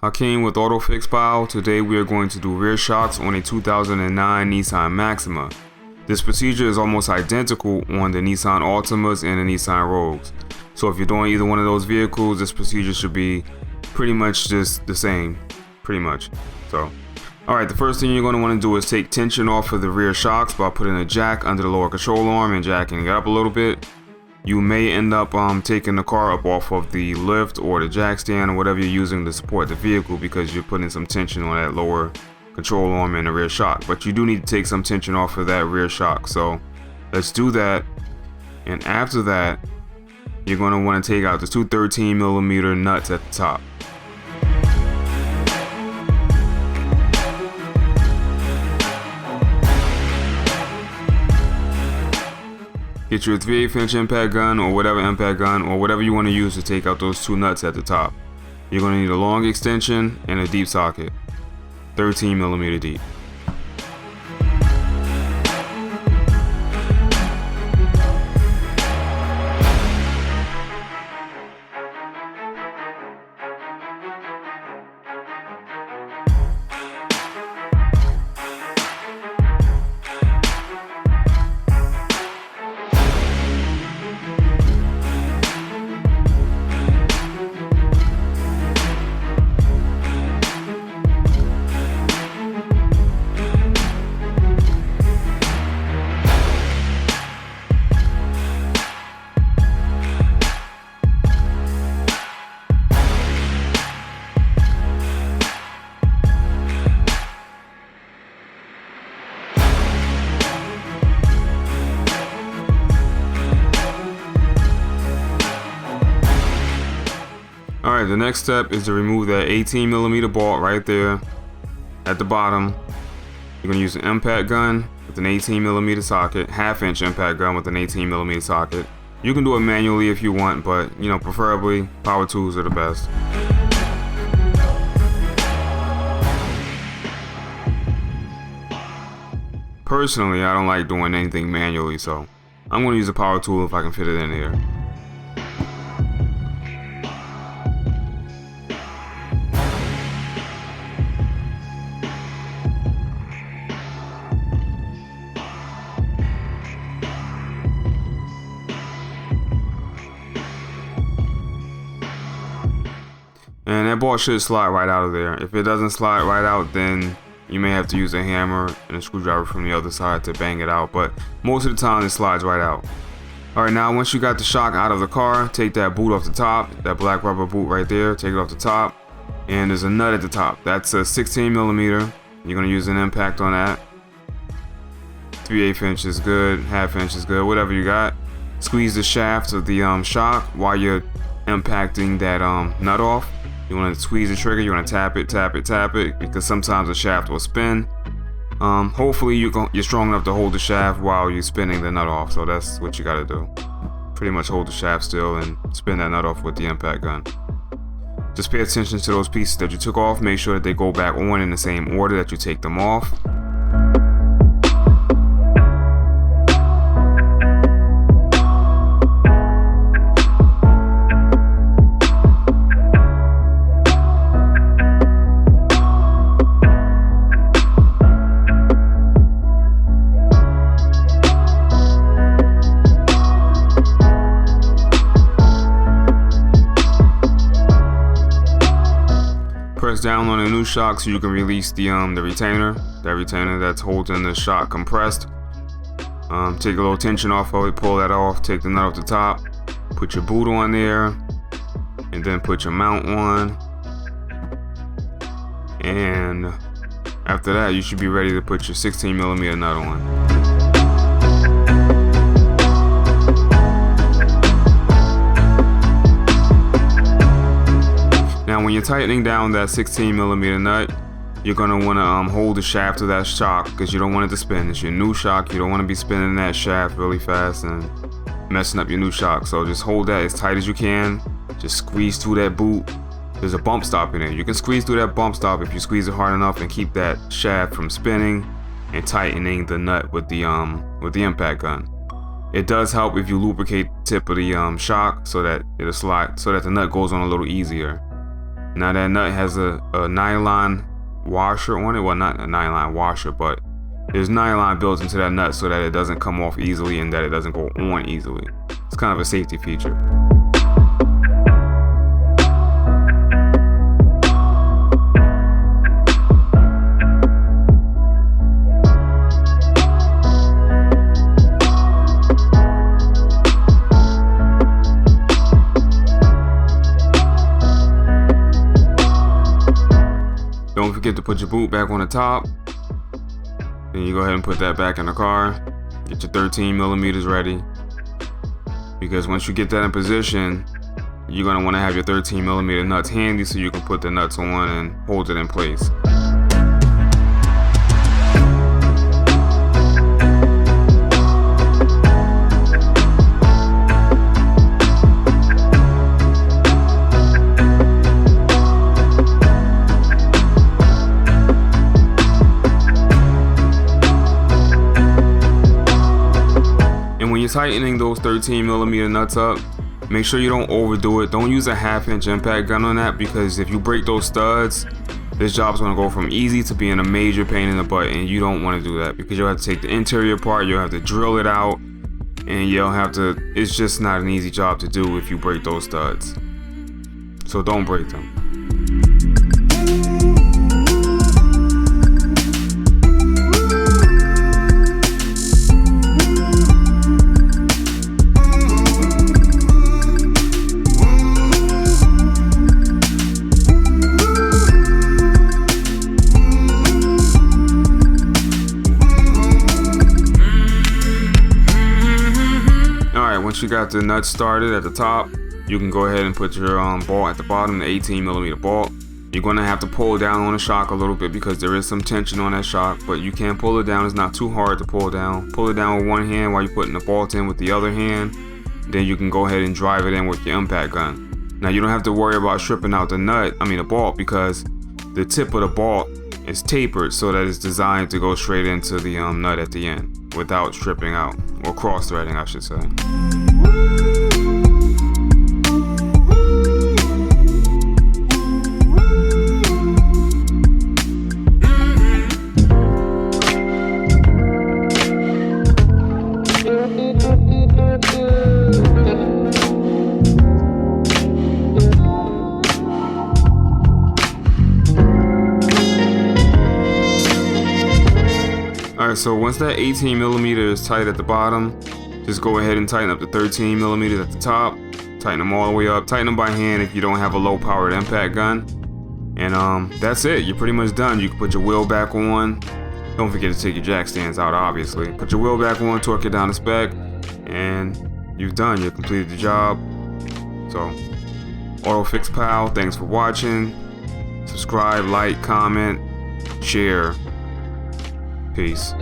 Hakeem with AutoFix File. Today we are going to do rear shocks on a 2009 Nissan Maxima. This procedure is almost identical on the Nissan Altimas and the Nissan Rogues. So if you're doing either one of those vehicles, this procedure should be pretty much just the same, pretty much. So, alright, the first thing you're going to want to do is take tension off of the rear shocks by putting a jack under the lower control arm and jacking it up a little bit. You may end up taking the car up off of the lift or the jack stand or whatever you're using to support the vehicle because you're putting some tension on that lower control arm and the rear shock. But you do need to take some tension off of that rear shock. So let's do that. And after that, you're going to want to take out the two 13mm nuts at the top. Get your 3/8" impact gun or whatever impact gun or whatever you want to use to take out those two nuts at the top. You're going to need a long extension and a deep socket, 13mm deep. Alright, the next step is to remove that 18mm bolt right there at the bottom. You're going to use an impact gun with an 18mm socket, 1/2" impact gun with an 18mm socket. You can do it manually if you want, but preferably power tools are the best. Personally, I don't like doing anything manually, so I'm going to use a power tool if I can fit it in here. And that bolt should slide right out of there. If it doesn't slide right out, then you may have to use a hammer and a screwdriver from the other side to bang it out, but most of the time it slides right out. Alright, now once you got the shock out of the car, take that boot off the top, that black rubber boot right there, take it off the top, and there's a nut at the top. That's a 16mm. You're going to use an impact on that. 3/8" is good, 1/2" is good, whatever you got. Squeeze the shaft of the shock while you're impacting that nut off. You want to squeeze the trigger, you want to tap it, tap it, tap it, because sometimes the shaft will spin. Hopefully you're strong enough to hold the shaft while you're spinning the nut off, so that's what you got to do. Pretty much hold the shaft still and spin that nut off with the impact gun. Just pay attention to those pieces that you took off, make sure that they go back on in the same order that you take them off. Press down on the new shock so you can release the retainer. That retainer that's holding the shock compressed. Take a little tension off of it, pull that off, take the nut off the top, put your boot on there, and then put your mount on. And after that, you should be ready to put your 16mm nut on. Now when you're tightening down that 16mm nut, you're going to want to hold the shaft of that shock because you don't want it to spin. It's your new shock. You don't want to be spinning that shaft really fast and messing up your new shock. So just hold that as tight as you can. Just squeeze through that boot. There's a bump stop in it. You can squeeze through that bump stop if you squeeze it hard enough and keep that shaft from spinning and tightening the nut with the impact gun. It does help if you lubricate the tip of the shock so that it'll slide, so that the nut goes on a little easier. Now that nut has a nylon washer on it. Well, not a nylon washer, but there's nylon built into that nut so that it doesn't come off easily and that it doesn't go on easily. It's kind of a safety feature. Don't forget to put your boot back on the top. Then you go ahead and put that back in the car. Get your 13 millimeters ready. Because once you get that in position, you're gonna wanna have your 13 millimeter nuts handy so you can put the nuts on and hold it in place. When you're tightening those 13 millimeter nuts up, make sure you don't overdo it. Don't use a 1/2-inch impact gun on that, because if you break those studs, this job's gonna go from easy to being a major pain in the butt, and you don't want to do that because you'll have to take the interior part, you'll have to drill it out, and you'll have to, it's just not an easy job to do if you break those studs. So don't break them. Once you got the nuts started at the top, you can go ahead and put your bolt at the bottom, the 18 millimeter bolt. You're going to have to pull down on the shock a little bit because there is some tension on that shock, but you can pull it down. It's not too hard to pull down. Pull it down with one hand while you're putting the bolt in with the other hand. Then you can go ahead and drive it in with your impact gun. Now you don't have to worry about stripping out the bolt, because the tip of the bolt is tapered so that it's designed to go straight into the nut at the end without stripping out, or cross-threading I should say. Alright, so once that 18 millimeter is tight at the bottom, just go ahead and tighten up the 13 millimeters at the top. Tighten them all the way up. Tighten them by hand if you don't have a low powered impact gun. And that's it. You're pretty much done. You can put your wheel back on. Don't forget to take your jack stands out, obviously. Put your wheel back on, torque it down to spec, and you've done. You've completed the job. So, AutoFix Pal, thanks for watching. Subscribe, like, comment, share. Peace.